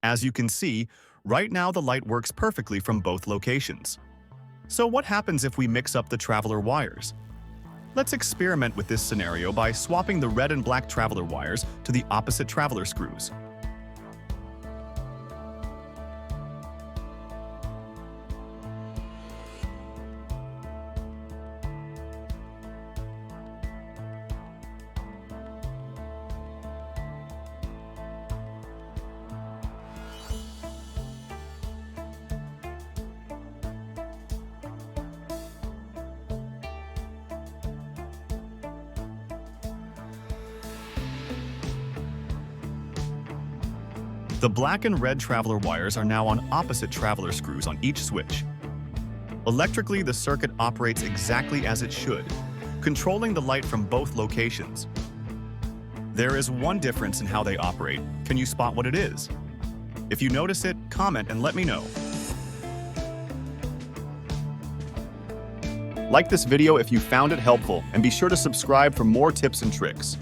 As you can see, right now the light works perfectly from both locations. So what happens if we mix up the traveler wires? Let's experiment with this scenario by swapping the red and black traveler wires to the opposite traveler screws. The black and red traveler wires are now on opposite traveler screws on each switch. Electrically, the circuit operates exactly as it should, controlling the light from both locations. There is one difference in how they operate. Can you spot what it is? If you notice it, comment and let me know. Like this video if you found it helpful, and be sure to subscribe for more tips and tricks.